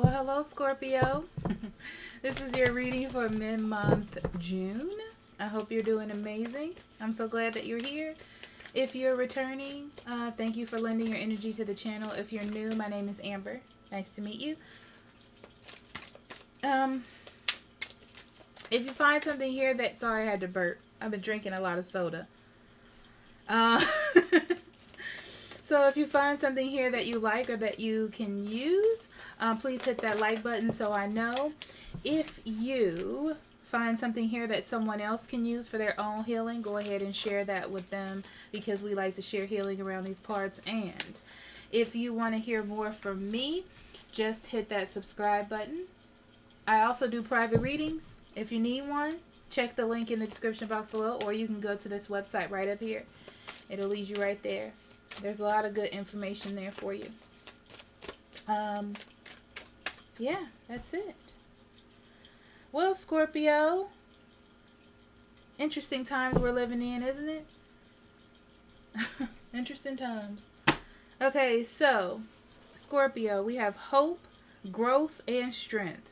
Well, hello, Scorpio. This is your reading for mid-month June. I hope you're doing amazing. I'm so glad that you're here. If you're returning, thank you for lending your energy to the channel. If you're new, my name is Amber. Nice to meet you. If you find something here that... Sorry, I had to burp. I've been drinking a lot of soda. So if you find something here that you like or that you can use, please hit that like button so I know. If you find something here that someone else can use for their own healing, go ahead and share that with them because we like to share healing around these parts. And if you want to hear more from me, just hit that subscribe button. I also do private readings. If you need one, check the link in the description box below, or you can go to this website right up here. It'll lead you right there. There's a lot of good information there for you. Yeah, that's it. Well, Scorpio, interesting times we're living in, isn't it? Interesting times. Okay, so, Scorpio, we have hope, growth, and strength.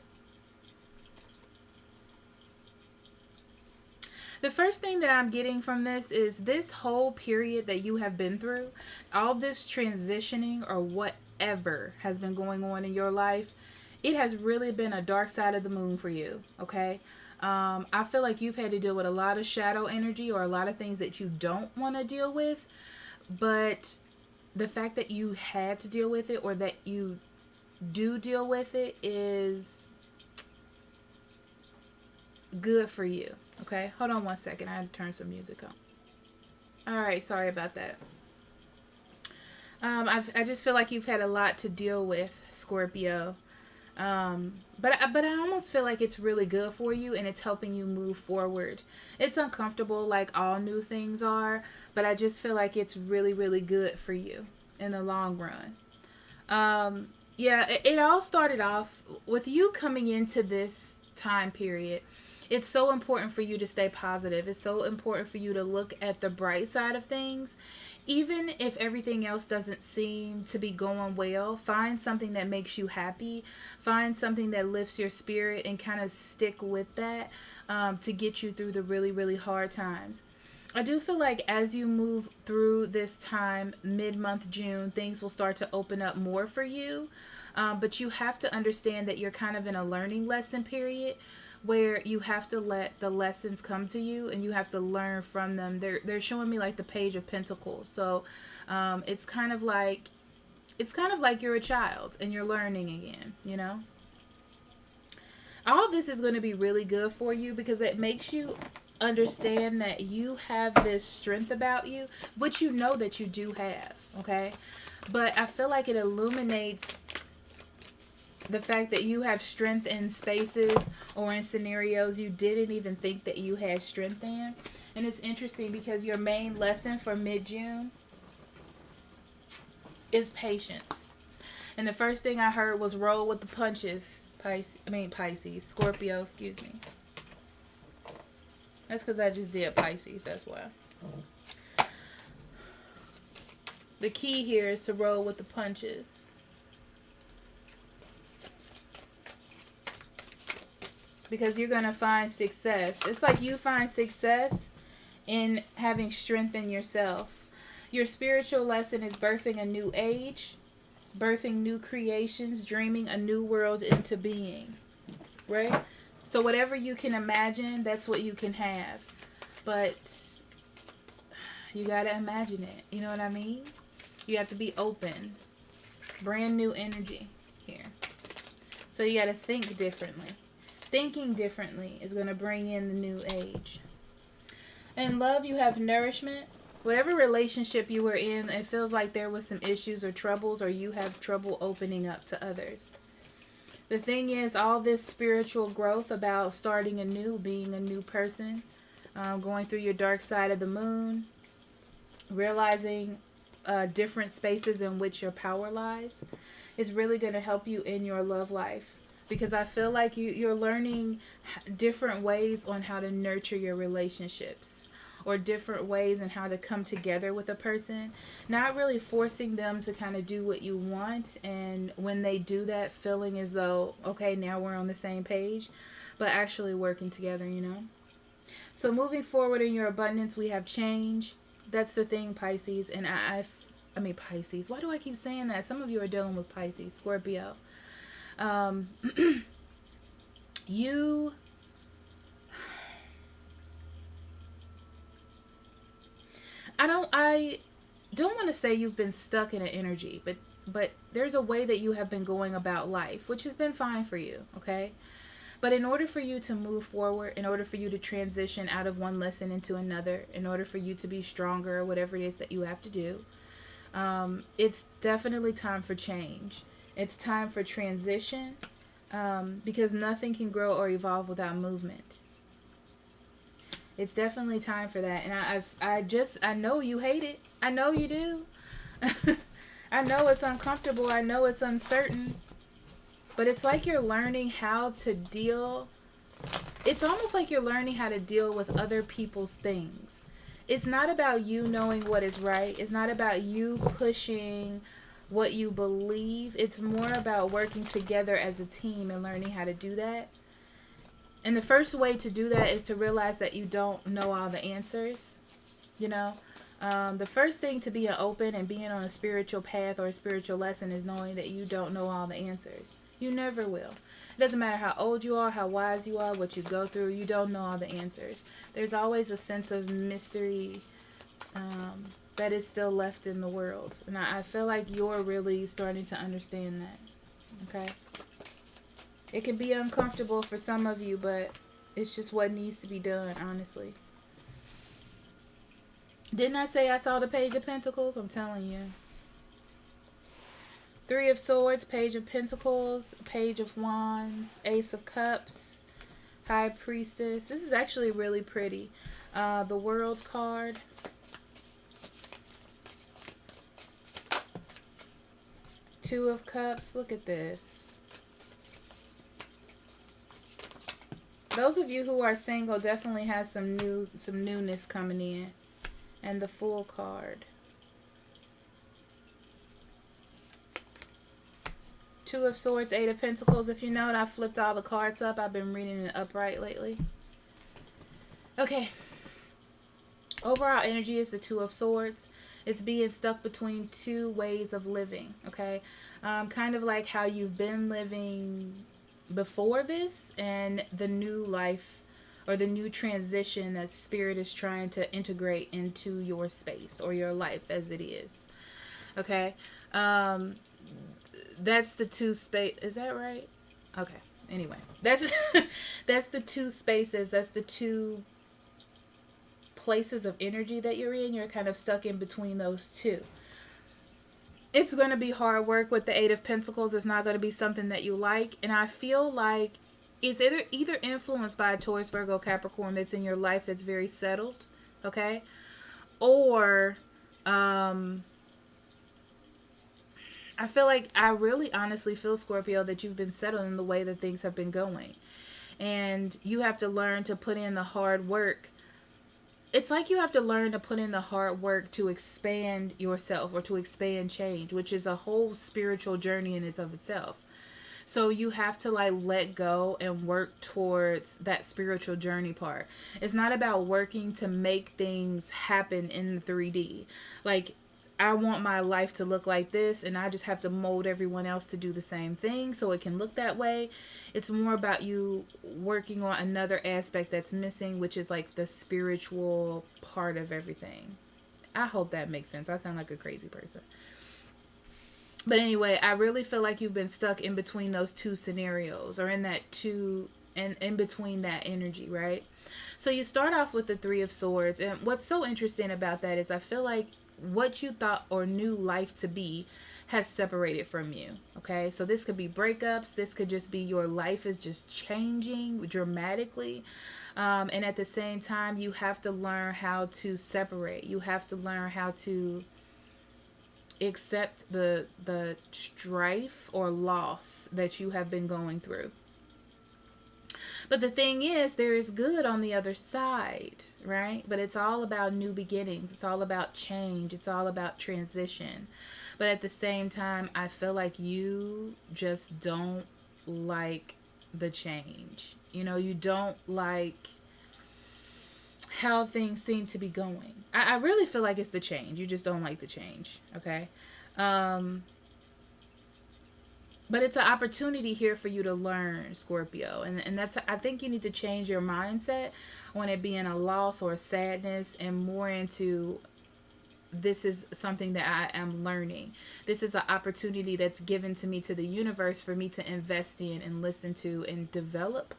The first thing that I'm getting from this is this whole period that you have been through, all this transitioning or whatever has been going on in your life, it has really been a dark side of the moon for you, okay? I feel like you've had to deal with a lot of shadow energy or a lot of things that you don't want to deal with, but the fact that you had to deal with it or that you do deal with it is good for you. Okay, hold on one second. I have to turn some music on. Alright, sorry about that. I just feel like you've had a lot to deal with, Scorpio. But I almost feel like it's really good for you and it's helping you move forward. It's uncomfortable like all new things are, but I just feel like it's really, really good for you in the long run. Yeah, it all started off with you coming into this time period. It's so important for you to stay positive. It's so important for you to look at the bright side of things. Even if everything else doesn't seem to be going well, find something that makes you happy. Find something that lifts your spirit and kind of stick with that to get you through the really, really hard times. I do feel like as you move through this time, mid-month June, things will start to open up more for you. But you have to understand that you're kind of in a learning lesson period, where you have to let the lessons come to you and you have to learn from them. They're showing me like the Page of Pentacles. So it's kind of like you're a child and you're learning again, you know. All this is going to be really good for you because it makes you understand that you have this strength about you, which you know that you do have, okay? But I feel like it illuminates the fact that you have strength in spaces or in scenarios you didn't even think that you had strength in. And it's interesting because your main lesson for mid-June is patience. And the first thing I heard was roll with the punches. Pisces. Scorpio, excuse me. That's because I just did Pisces, that's why. The key here is to roll with the punches. Because you're going to find success. It's like you find success in having strength in yourself. Your spiritual lesson is birthing a new age, birthing new creations, dreaming a new world into being. Right? So whatever you can imagine, that's what you can have. But you got to imagine it. You know what I mean? You have to be open. Brand new energy here. So you got to think differently. Thinking differently is going to bring in the new age. In love, you have nourishment. Whatever relationship you were in, it feels like there was some issues or troubles, or you have trouble opening up to others. The thing is, all this spiritual growth about starting anew, being a new person, going through your dark side of the moon, realizing different spaces in which your power lies, is really going to help you in your love life. Because I feel like you're learning different ways on how to nurture your relationships. or different ways in how to come together with a person. Not really forcing them to kind of do what you want, and when they do that, feeling as though, okay, now we're on the same page, but actually working together, you know. So moving forward in your abundance, we have change. That's the thing, Pisces. And I mean Pisces. Why do I keep saying that? Some of you are dealing with Pisces, Scorpio. You I don't want to say you've been stuck in an energy, but there's a way that you have been going about life, which has been fine for you, okay? But in order for you to move forward, in order for you to transition out of one lesson into another, in order for you to be stronger, whatever it is that you have to do, it's definitely time for change. It's time for transition, because nothing can grow or evolve without movement. It's definitely time for that. And I know you hate it. I know you do. I know it's uncomfortable. I know it's uncertain. But it's like you're learning how to deal. It's almost like you're learning how to deal with other people's things. It's not about you knowing what is right. It's not about you pushing what you believe. It's more about working together as a team and learning how to do that. And the first way to do that is to realize that you don't know all the answers. You know, the first thing to being open and being on a spiritual path or a spiritual lesson is knowing that you don't know all the answers. You never will. It doesn't matter how old you are, how wise you are, what you go through. You don't know all the answers. There's always a sense of mystery that is still left in the world. And I feel like you're really starting to understand that. Okay? It can be uncomfortable for some of you, but it's just what needs to be done, honestly. Didn't I say I saw the Page of Pentacles? I'm telling you. Three of Swords, Page of Pentacles, Page of Wands, Ace of Cups, High Priestess. This is actually really pretty. The World card. Two of Cups. Look at this. Those of you who are single definitely has some newness coming in. And the Fool card. Two of Swords, Eight of Pentacles. If you know it, I flipped all the cards up. I've been reading it upright lately. Okay. Overall energy is the Two of Swords. It's being stuck between two ways of living. Okay. Kind of like how you've been living before this and the new life or the new transition that Spirit is trying to integrate into your space or your life as it is. Okay. That's the two space. Is that right? Okay. Anyway, that's that's the two spaces. That's the two places of energy that you're in. You're kind of stuck in between those two. It's going to be hard work with the Eight of Pentacles. It's not going to be something that you like. And I feel like it's either influenced by a Taurus, Virgo, Capricorn that's in your life that's very settled. Okay. Or, I feel like I really honestly feel, Scorpio, that you've been settled in the way that things have been going. And you have to learn to put in the hard work. It's like you have to learn to put in the hard work to expand yourself or to expand change, which is a whole spiritual journey in and of itself. So you have to like let go and work towards that spiritual journey part. It's not about working to make things happen in 3D. Like, I want my life to look like this, and I just have to mold everyone else to do the same thing so it can look that way. It's more about you working on another aspect that's missing, which is like the spiritual part of everything. I hope that makes sense. I sound like a crazy person. But anyway, I really feel like you've been stuck in between those two scenarios, or in that two, and in between that energy, right? So you start off with the Three of Swords, and what's so interesting about that is I feel like what you thought or knew life to be has separated from you. Okay, so this could be breakups. This could just be your life is just changing dramatically. And at the same time, you have to learn how to separate. You have to learn how to accept the strife or loss that you have been going through. But the thing is, there is good on the other side, right? But it's all about new beginnings. It's all about change. It's all about transition. But at the same time, I feel like you just don't like the change. You know, you don't like how things seem to be going. I really feel like it's the change. You just don't like the change, okay? But it's an opportunity here for you to learn, Scorpio. And that's, I think you need to change your mindset on it being a loss or a sadness and more into, this is something that I am learning. This is an opportunity that's given to me, to the universe, for me to invest in and listen to and develop.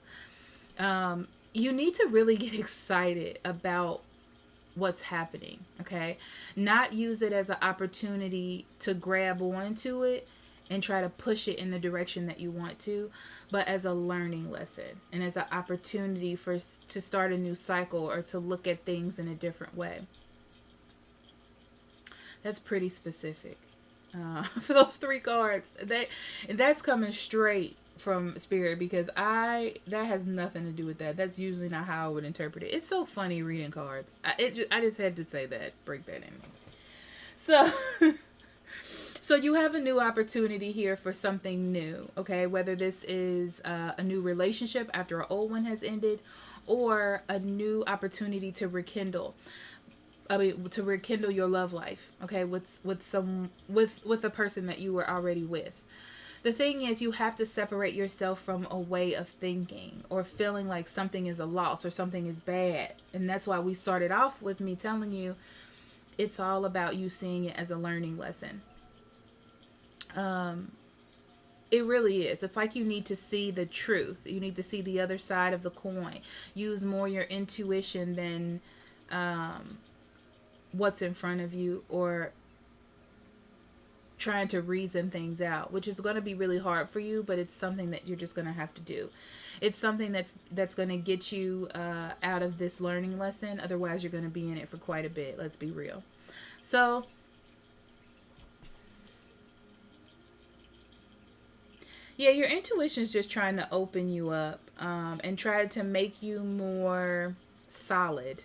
You need to really get excited about what's happening, okay? Not use it as an opportunity to grab onto it and try to push it in the direction that you want to, but as a learning lesson and as an opportunity to start a new cycle or to look at things in a different way. That's pretty specific. For those 3 cards, that's coming straight from Spirit, because that has nothing to do with that. That's usually not how I would interpret it. It's so funny reading cards. I just had to say that, break that in. So you have a new opportunity here for something new, okay? Whether this is a new relationship after an old one has ended, or a new opportunity to rekindle. To rekindle your love life, okay, with a person that you were already with. The thing is, you have to separate yourself from a way of thinking or feeling like something is a loss or something is bad. And that's why we started off with me telling you it's all about you seeing it as a learning lesson. It really is. It's like you need to see the truth. You need to see the other side of the coin. Use more your intuition than what's in front of you, or trying to reason things out, which is going to be really hard for you, but it's something that you're just going to have to do. It's something that's going to get you out of this learning lesson. Otherwise, you're going to be in it for quite a bit. Let's be real. So, yeah, your intuition is just trying to open you up and try to make you more solid.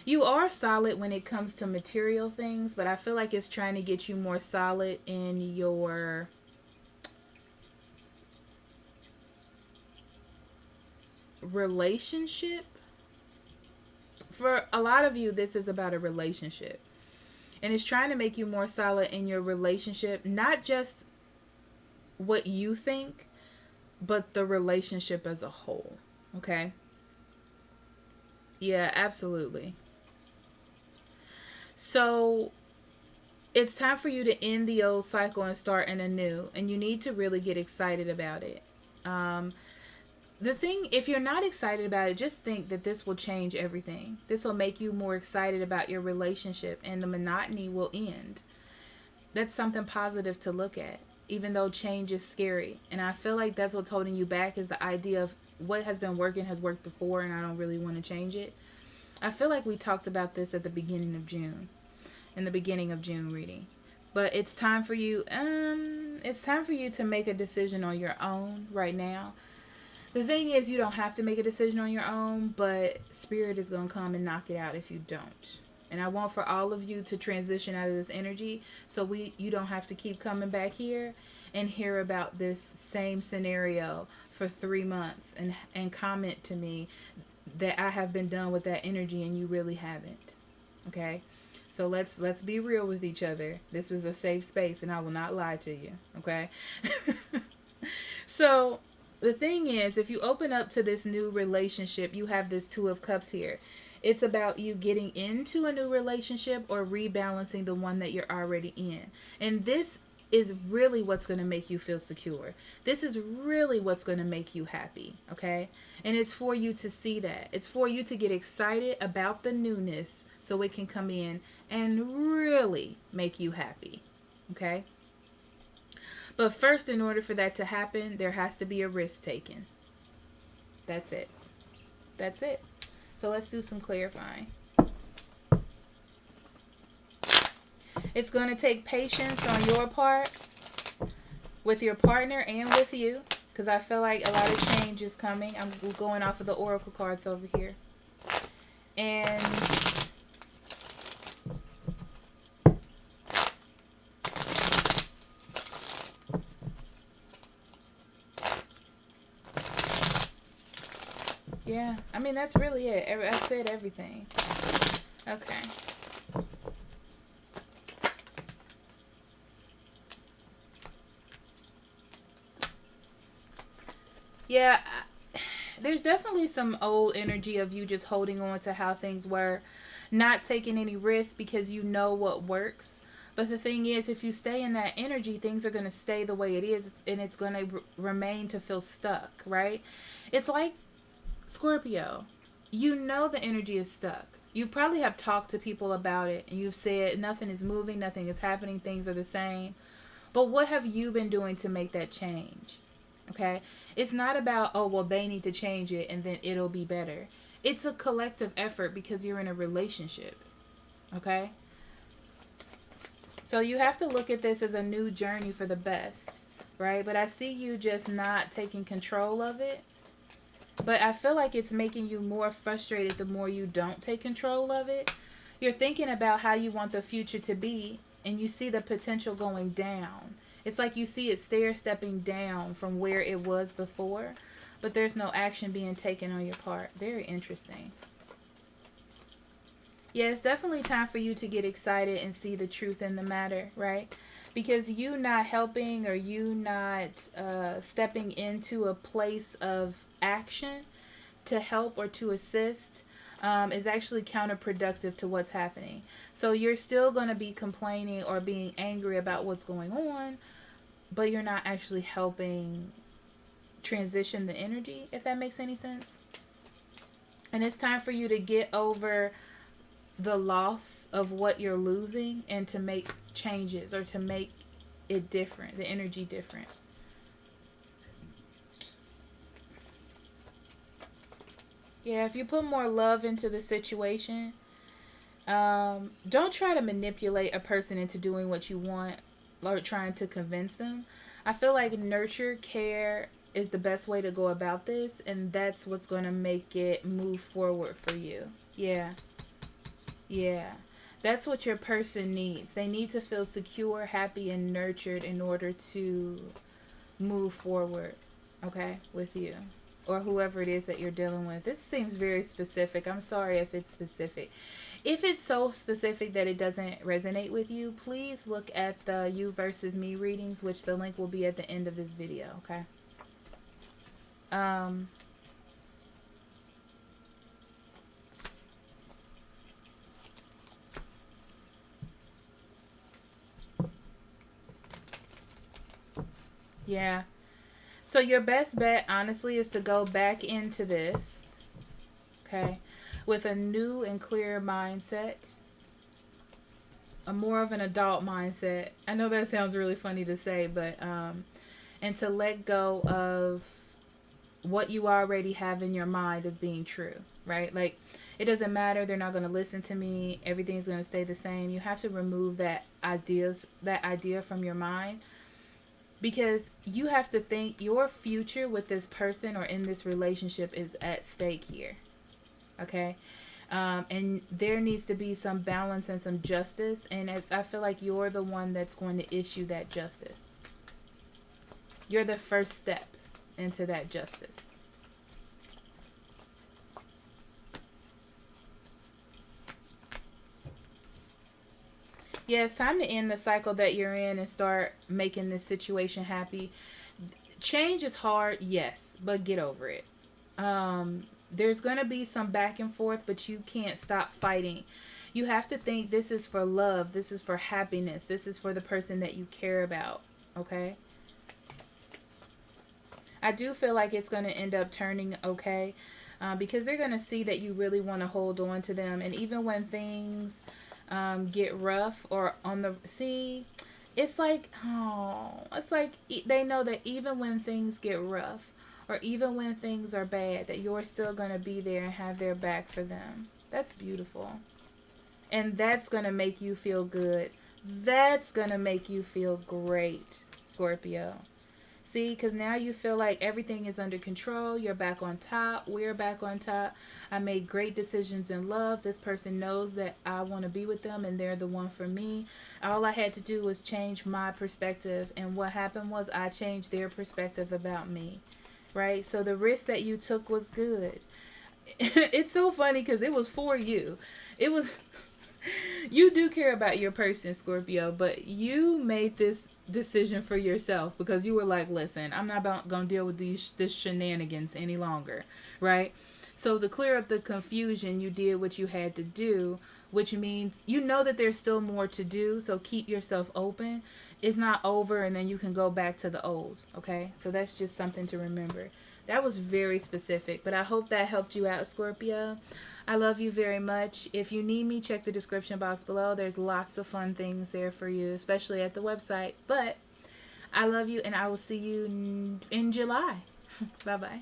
You are solid when it comes to material things, but I feel like it's trying to get you more solid in your relationship. For a lot of you, this is about a relationship. And it's trying to make you more solid in your relationship, not just what you think, but the relationship as a whole. Okay? Yeah, absolutely. So it's time for you to end the old cycle and start in a new. And you need to really get excited about it. The thing, if you're not excited about it, just think that this will change everything. This will make you more excited about your relationship, and the monotony will end. That's something positive to look at, even though change is scary. And I feel like that's what's holding you back, is the idea of what has been working has worked before, and I don't really want to change it. I feel like we talked about this at the beginning of June, in the beginning of June reading. But it's time for you, to make a decision on your own right now. The thing is, you don't have to make a decision on your own, but Spirit is going to come and knock it out if you don't. And I want for all of you to transition out of this energy, so you don't have to keep coming back here and hear about this same scenario for 3 months and comment to me that I have been done with that energy and you really haven't. Okay? So let's be real with each other. This is a safe space and I will not lie to you. Okay? So the thing is, if you open up to this new relationship, you have this 2 of Cups here. It's about you getting into a new relationship or rebalancing the one that you're already in. And this is really what's going to make you feel secure. This is really what's going to make you happy, okay? And it's for you to see that. It's for you to get excited about the newness so it can come in and really make you happy, okay? But first, in order for that to happen, there has to be a risk taken. That's it. That's it. So let's do some clarifying. It's going to take patience on your part, with your partner and with you, because I feel like a lot of change is coming. I'm going off of the oracle cards over here. And yeah, I mean, that's really it. I said everything. Okay. Yeah, there's definitely some old energy of you just holding on to how things were, not taking any risks because you know what works. But the thing is, if you stay in that energy, things are going to stay the way it is, and it's going to remain to feel stuck, right? It's like Scorpio. You know the energy is stuck. You probably have talked to people about it, and you've said nothing is moving, nothing is happening, things are the same. But what have you been doing to make that change? Okay? It's not about, oh, well, they need to change it and then it'll be better. It's a collective effort because you're in a relationship. Okay? So you have to look at this as a new journey for the best, right? But I see you just not taking control of it. But I feel like it's making you more frustrated the more you don't take control of it. You're thinking about how you want the future to be, and you see the potential going down. It's like you see it stair-stepping down from where it was before, but there's no action being taken on your part. Very interesting. Yeah, it's definitely time for you to get excited and see the truth in the matter, right? Because you not helping or you not stepping into a place of action to help or to assist is actually counterproductive to what's happening. So you're still going to be complaining or being angry about what's going on, but you're not actually helping transition the energy, if that makes any sense. And it's time for you to get over the loss of what you're losing and to make changes or to make it different, the energy different. Yeah, if you put more love into the situation, don't try to manipulate a person into doing what you want or trying to convince them. I feel like nurture, care is the best way to go about this, and that's what's going to make it move forward for you. Yeah. Yeah. That's what your person needs. They need to feel secure, happy, and nurtured in order to move forward, okay, with you. Or whoever it is that you're dealing with. This seems very specific. I'm sorry if it's specific. If it's so specific that it doesn't resonate with you, please look at the You versus Me readings, which the link will be at the end of this video, okay? Yeah. So your best bet, honestly, is to go back into this, okay, with a new and clear mindset, a more of an adult mindset. I know that sounds really funny to say, but, and to let go of what you already have in your mind as being true, right? Like, it doesn't matter. They're not going to listen to me. Everything's going to stay the same. You have to remove that idea from your mind. Because you have to think your future with this person or in this relationship is at stake here. Okay? And there needs to be some balance and some justice. And I feel like you're the one that's going to issue that justice. You're the first step into that justice. Yeah, it's time to end the cycle that you're in and start making this situation happy. Change is hard, yes, but get over it. There's going to be some back and forth, but you can't stop fighting. You have to think this is for love. This is for happiness. This is for the person that you care about, okay? I do feel like it's going to end up turning okay because they're going to see that you really want to hold on to them. And even when things get rough or on the it's like they know that even when things get rough or even when things are bad, that you're still going to be there and have their back for them. That's beautiful. And that's going to make you feel good. That's going to make you feel great, Scorpio. See, because now you feel like everything is under control. You're back on top. We're back on top. I made great decisions in love. This person knows that I want to be with them and they're the one for me. All I had to do was change my perspective. And what happened was I changed their perspective about me. Right? So the risk that you took was good. It's so funny because it was for you. It was... You do care about your person, Scorpio, but you made this decision for yourself because you were like, listen, I'm not going to deal with this shenanigans any longer, right? So to clear up the confusion, you did what you had to do, which means you know that there's still more to do, so keep yourself open. It's not over and then you can go back to the old, okay? So that's just something to remember. That was very specific, but I hope that helped you out, Scorpio. I love you very much. If you need me, check the description box below. There's lots of fun things there for you, especially at the website. But I love you, and I will see you in July. Bye-bye.